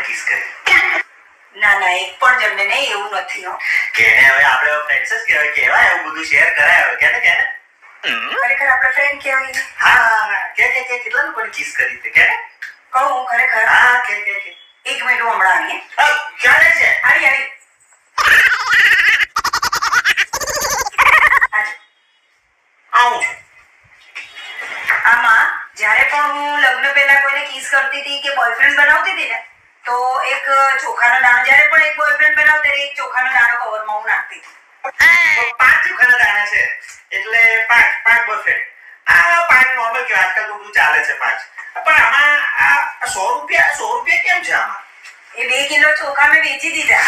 Kiss કરી? ના ના, એક પણ જણને નહીં, એવું નથી હો. કેને હવે આપણે ફ્રેન્ડ્સ જ કહેવાય, કેવાય એવું બધું શેર કરાય હવે, કેને ખરેખર આપણે ફ્રેન્ડ કહેવાય. હા કે કેટલા લોકોને કિસ કરી તે કેને? કહું ખરેખર? હા કે 1 મિનિટ, હું હમણાં આવીએ. ક્યારે છે? આવી આવું છું. આમાં જ્યારે પણ હું લગ્ન પહેલા કોઈને કિસ કરતી હતી કે બોયફ્રેન્ડ બનાવતી હતી ને, તો એક ચોખાનો દાણો, જ્યારે પણ એક બોયફ્રેન્ડ બનાવતી હતી, એક ચોખાનો દાણો કવરમાં હું નાખતી હતી. 5 ચોખાના દાણા છે એટલે 5 બોયફ્રેન્ડ. આ 5 નોર્મલ કે આજકાલ તો બધું ચાલે છે 5. પણ આમાં આ 100 રૂપિયા કેમ છે આમાં? એ 2 કિલો ચોખા મેં વેચી દીધા.